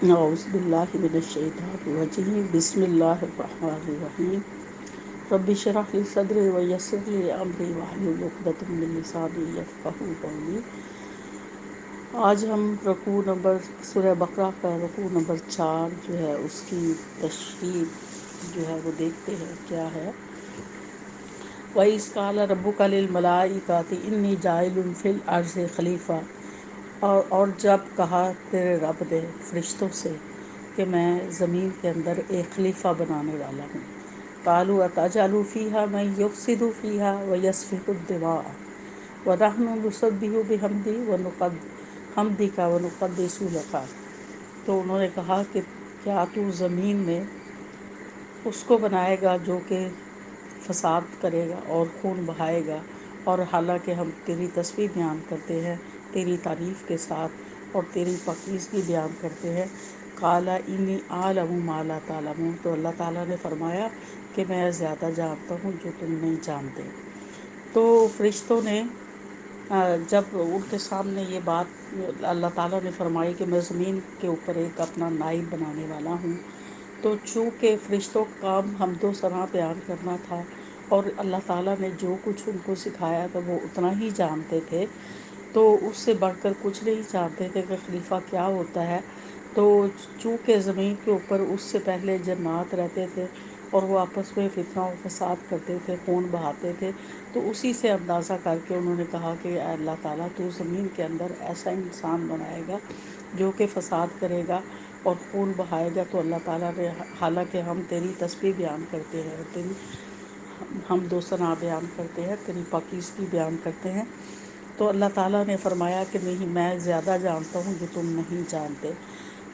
اعوذ باللہ من الشیطان الرجیم بسم اللہ الرحمن الرحیم رب اشرح لی صدری ویسر لی امری واحلل عقدۃ من لسانی یفقہوا قولی۔ آج ہم رکوع نمبر سورہ بقرہ کا رکوع نمبر 4 جو ہے اس کی تشریح جو ہے وہ دیکھتے ہیں کیا ہے۔ وَإِذْ قَالَ رَبُّكَ لِلْمَلَائِكَةِ إِنِّي جَاعِلٌ فِي الْأَرْضِ خلیفہ، اور جب کہا تیرے رب نے فرشتوں سے کہ میں زمین کے اندر ایک خلیفہ بنانے والا ہوں۔ قَالُوا أَتَجْعَلُ فِيهَا مَن يُفْسِدُ فِيهَا وَيَسْفِكُ الدِّمَاءَ وَنَحْنُ نُسَبِّحُ بِحَمْدِكَ وَنُقَدِّسُ لَكَ۔ تو انہوں نے کہا کہ کیا تو زمین میں اس کو بنائے گا جو کہ فساد کرے گا اور خون بہائے گا، اور حالانکہ ہم تیری تسبیح بیان کرتے ہیں، تیری تعریف کے ساتھ اور تیری پاکیزگی بیان کرتے ہیں۔ قَالَ إِنِّي أَعْلَمُ مَا لَا تَعْلَمُونَ، تو اللہ تعالیٰ نے فرمایا کہ میں زیادہ جانتا ہوں جو تم نہیں جانتے۔ تو فرشتوں نے جب ان کے سامنے یہ بات اللہ تعالیٰ نے فرمائی کہ میں زمین کے اوپر ایک اپنا نائب بنانے والا ہوں، تو چونکہ فرشتوں کا کام حمد و ثنا بیان کرنا تھا اور اللہ تعالیٰ نے جو کچھ ان کو سکھایا تھا وہ اتنا ہی جانتے تھے، تو اس سے بڑھ کر کچھ نہیں جانتے تھے کہ خلیفہ کیا ہوتا ہے۔ تو چونکہ زمین کے اوپر اس سے پہلے جنات رہتے تھے اور وہ آپس میں فتنہ و فساد کرتے تھے، خون بہاتے تھے، تو اسی سے اندازہ کر کے انہوں نے کہا کہ اے اللہ تعالیٰ تو زمین کے اندر ایسا انسان بنائے گا جو کہ فساد کرے گا اور خون بہائے گا۔ تو اللہ تعالیٰ نے، حالانکہ ہم تیری تسبیح بیان کرتے ہیں، تیری حمد و ثنا بیان کرتے ہیں، تیری پاکیزگی بیان کرتے ہیں، تو اللہ تعالیٰ نے فرمایا کہ نہیں، میں زیادہ جانتا ہوں جو تم نہیں جانتے۔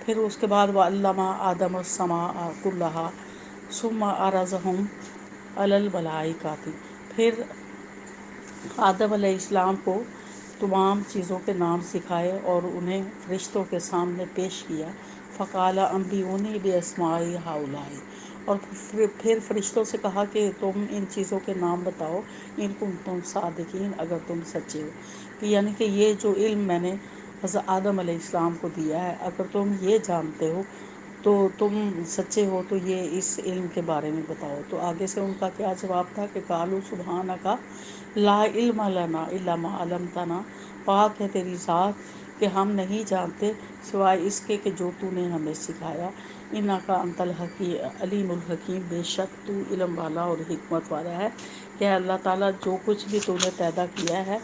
پھر اس کے بعد وَعَلَّمَ آدَمَ السَّمَاءَ كُلَّهَا ثُمَّ عَرَضَهُمْ عَلَى الْمَلَائِكَةِ، پھر آدم علیہ السلام کو تمام چیزوں کے نام سکھائے اور انہیں فرشتوں کے سامنے پیش کیا۔ فَقَالَ أَنبِئُونِي بِأَسْمَاءِ هَؤُلَاءِ، اور پھر فرشتوں سے کہا کہ تم ان چیزوں کے نام بتاؤ، ان کنتم صادقین، اگر تم سچے ہو، یعنی کہ یہ جو علم میں نے حضرت آدم علیہ السلام کو دیا ہے، اگر تم یہ جانتے ہو تو تم سچے ہو، تو یہ اس علم کے بارے میں بتاؤ۔ تو آگے سے ان کا کیا جواب تھا کہ قالوا سبحانک لا علم لنا الا ما علمتنا، پاک ہے تیری ذات کہ ہم نہیں جانتے سوائے اس کے کہ جو تو نے ہمیں سکھایا۔ انک انت العلیم الحکیم، بے شک تو علم والا اور حکمت والا ہے، کہ اللہ تعالیٰ جو کچھ بھی تو نے پیدا کیا ہے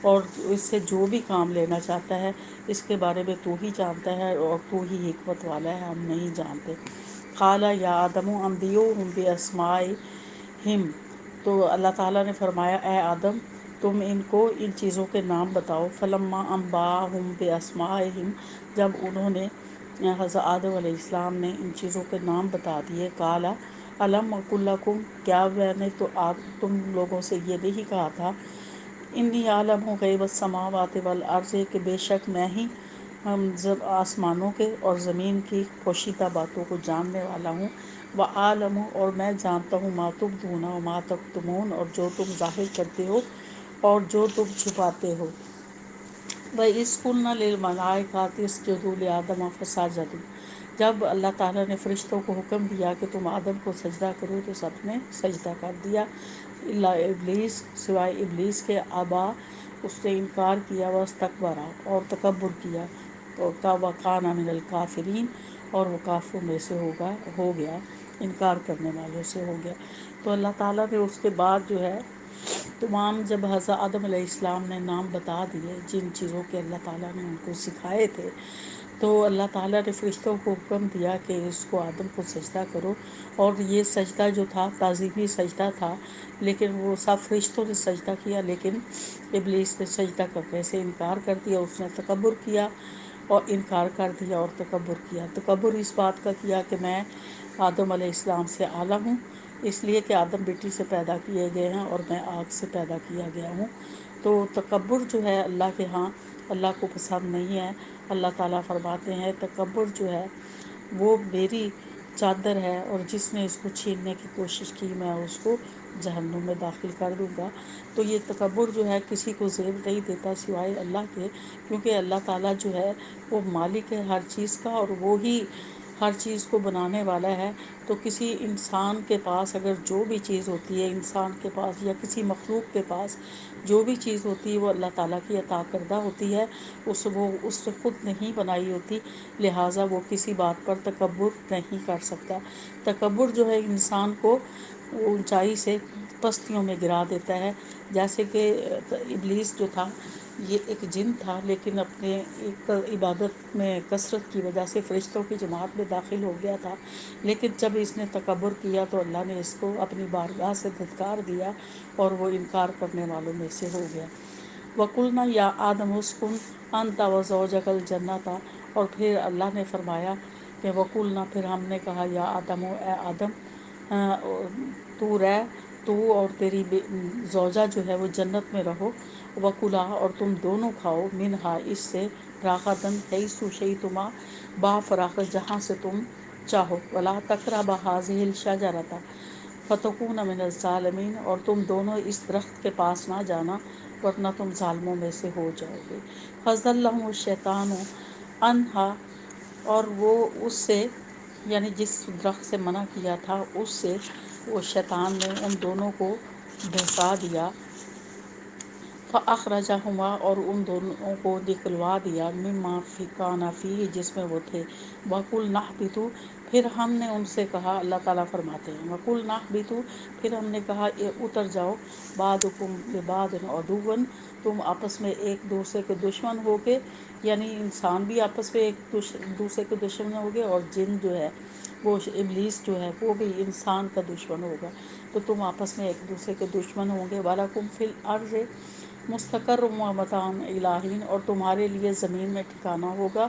اور اس سے جو بھی کام لینا چاہتا ہے اس کے بارے میں تو ہی جانتا ہے اور تو ہی حکمت والا ہے، ہم نہیں جانتے۔ قال یا آدم انبئوہم باسمائہم، تو اللہ تعالیٰ نے فرمایا اے آدم تم ان کو ان چیزوں کے نام بتاؤ۔ فلما انباہم باسمائہم، جب انہوں نے حضرت آدم علیہ السلام نے ان چیزوں کے نام بتا دیے، قال الم اقل لکم، کیا میں نے تو تم لوگوں سے یہ نہیں کہا تھا، انی اعلم غیب السماوات والارض، کہ بے شک میں ہی آسمانوں کے اور زمین کی پوشیدہ باتوں کو جاننے والا ہوں، وعالم، اور میں جانتا ہوں ما تبدون وما تکتمون، اور جو تم ظاہر کرتے ہو اور جو تم چھپاتے ہو۔ وَإِذْ قُلْنَا لِلْمَلَائِكَةِ اسْجُدُوا لِآدَمَ فَسَجَدُوا، جب اللہ تعالیٰ نے فرشتوں کو حکم دیا کہ تم آدم کو سجدہ کرو تو سب نے سجدہ کر دیا، الا ابلیس، سوائے ابلیس کے، ابا، اس نے انکار کیا، واستکبر، اور تکبر کیا، وکان من الکافرین، اور وہ کافروں میں سے ہو گیا، انکار کرنے والوں سے ہو گیا۔ تو اللہ تعالیٰ نے اس کے بعد جو ہے تمام، جب حضرت آدم علیہ السلام نے نام بتا دیے جن چیزوں کے اللہ تعالیٰ نے ان کو سکھائے تھے، تو اللہ تعالیٰ نے فرشتوں کو حکم دیا کہ اس کو آدم کو سجدہ کرو، اور یہ سجدہ جو تھا تعظیمی سجدہ تھا، لیکن وہ سب فرشتوں نے سجدہ کیا، لیکن ابلیس نے سجدہ کرنے سے انکار کر دیا، اس نے تکبر کیا اور انکار کر دیا اور تکبر کیا۔ تکبر اس بات کا کیا کہ میں آدم علیہ السلام سے اعلیٰ ہوں، اس لیے کہ آدم مٹی سے پیدا کیے گئے ہیں اور میں آگ سے پیدا کیا گیا ہوں۔ تو تکبر جو ہے اللہ کے ہاں اللہ کو پسند نہیں ہے۔ اللہ تعالیٰ فرماتے ہیں تکبر جو ہے وہ میری چادر ہے، اور جس نے اس کو چھیننے کی کوشش کی میں اس کو جہنم میں داخل کر دوں گا۔ تو یہ تکبر جو ہے کسی کو زیب نہیں دیتا سوائے اللہ کے، کیونکہ اللہ تعالیٰ جو ہے وہ مالک ہے ہر چیز کا، اور وہی ہر چیز کو بنانے والا ہے۔ تو کسی انسان کے پاس اگر جو بھی چیز ہوتی ہے، انسان کے پاس یا کسی مخلوق کے پاس جو بھی چیز ہوتی ہے وہ اللہ تعالیٰ کی عطا کردہ ہوتی ہے، وہ اس نے خود نہیں بنائی ہوتی، لہٰذا وہ کسی بات پر تکبر نہیں کر سکتا۔ تکبر جو ہے انسان کو اونچائی سے پستیوں میں گرا دیتا ہے، جیسے کہ ابلیس جو تھا یہ ایک جن تھا، لیکن اپنے ایک عبادت میں کثرت کی وجہ سے فرشتوں کی جماعت میں داخل ہو گیا تھا، لیکن جب اس نے تکبر کیا تو اللہ نے اس کو اپنی بارگاہ سے دھتکار دیا اور وہ انکار کرنے والوں میں سے ہو گیا۔ وَقُلْنَا یا آدم اسکن انت وزوجک الجنۃ، اور پھر اللہ نے فرمایا کہ وَقُلْنَا، پھر ہم نے کہا یا آدم، اے آدم، تو رہ، تو اور تیری زوجہ جو ہے وہ جنت میں رہو، وَكُلَا، اور تم دونوں کھاؤ، منہا، اس سے، راغداً، حیث شئتما، با فراغت جہاں سے تم چاہو، وَلَا تَقْرَبَا هَٰذِهِ الشَّجَرَةَ فَتَكُونَ مِنَ الظَّالِمِينَ، اور تم دونوں اس درخت کے پاس نہ جانا ورنہ تم ظالموں میں سے ہو جاؤ گے۔ فَأَزَلَّهُمُ الشَّيْطَانُ عَنْهَا، اور وہ اس سے، یعنی جس درخت سے منع کیا تھا اس سے، وہ شیطان نے ان دونوں کو بہکا دیا، فَأَخْرَجَهُمَا، اور ان دونوں کو نکلوا دیا، مِمَّا كَانَا فِيهِ، جس میں وہ تھے، وَقُلْنَا اهْبِطُوا، پھر ہم نے ان سے کہا، اللہ تعالیٰ فرماتے ہیں وَقُلْنَا اهْبِطُوا، پھر ہم نے کہا اتر جاؤ، بَعْضُكُمْ لِبَعْضٍ عَدُوٌّ، تم آپس میں ایک دوسرے کے دشمن ہوگے، یعنی انسان بھی آپس میں ایک دوسرے کے دشمن ہوگے، اور جن جو ہے وہ ابلیس جو ہے وہ بھی انسان کا دشمن ہوگا، تو تم آپس میں ایک دوسرے کے دشمن ہوں گے۔ وَلَكُمْ فِي الْأَرْضِ مُسْتَقَرٌّ وَمَتَاعٌ إِلَىٰ حِینٍ، اور تمہارے لیے زمین میں ٹھکانہ ہوگا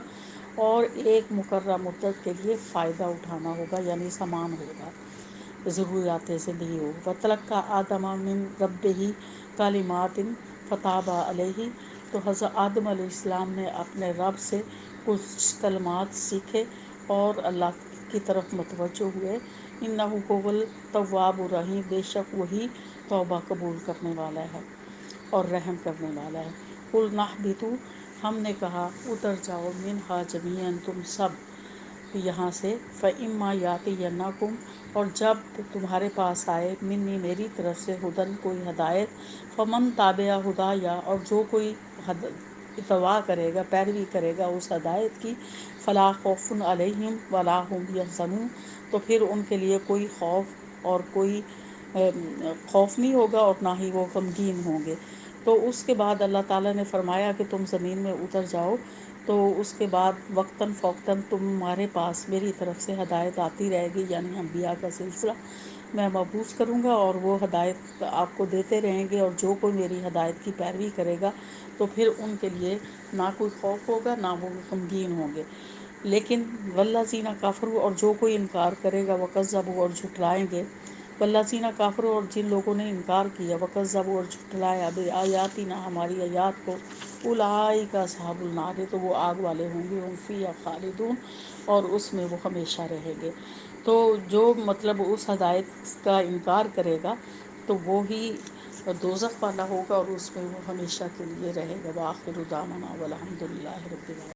اور ایک مقررہ مدت کے لیے فائدہ اٹھانا ہوگا، یعنی سامان ہوگا، ضروریات زندگی ہو۔ وَتَلَقَّىٰ آدَمَ مِن رَبِّهِ کَلِمَاتٍ فَتَابَ عَلَيْهِ، تو حضرت آدم علیہ السلام نے اپنے رب سے کچھ کلمات سیکھے اور اللہ کی طرف متوجہ ہوئے۔ اِنَّهُ هُوَ التَّوَّابُ الرَّحِیمُ، بے شک وہی توبہ قبول کرنے والا ہے اور رحم کرنے والا ہے۔ قُلْنَا اهْبِطُوا، ہم نے کہا اتر جاؤ، مِنْہَا جَمِيعًا، تم سب یہاں سے، فَإِمَّا يَأْتِيَنَّكُمْ، اور جب تمہارے پاس آئے، منی، میری طرف سے، ہدن، کوئی ہدایت، فَمَن تَابَعَ ہُدَایَ، اور جو کوئی اتباع کرے گا، پیروی کرے گا اس ہدایت کی، فَلَا خَوْفٌ عَلَیْہِمْ وَلَا هُمْ يَحْزَنُونَ، تو پھر ان کے لیے کوئی خوف اور کوئی خوف نہیں ہوگا اور نہ ہی وہ غمگین ہوں گے۔ تو اس کے بعد اللہ تعالیٰ نے فرمایا کہ تم زمین میں اتر جاؤ، تو اس کے بعد وقتاً فوقتاً تمہارے پاس میری طرف سے ہدایت آتی رہے گی، یعنی انبیاء کا سلسلہ میں مبعوث کروں گا اور وہ ہدایت آپ کو دیتے رہیں گے، اور جو کوئی میری ہدایت کی پیروی کرے گا تو پھر ان کے لیے نہ کوئی خوف ہوگا نہ وہ غمگین ہوں گے۔ لیکن والذین کفروا، اور جو کوئی انکار کرے گا، وکذبوا، اور جھٹلائیں گے، والذین کفروا، اور جن لوگوں نے انکار کیا، وکذبوا، اور جھٹلایا، بآیاتنا، ہماری آیات کو، اولئک اصحاب النار، تو وہ آگ والے ہوں گے، ہم فیہا خالدون، اور اس میں وہ ہمیشہ رہیں گے۔ تو جو مطلب اس ہدایت کا انکار کرے گا تو وہی دوزخ والا ہوگا اور اس میں وہ ہمیشہ کے لیے رہے گا۔ وآخر دعوانا والحمد للہ رب العالمین۔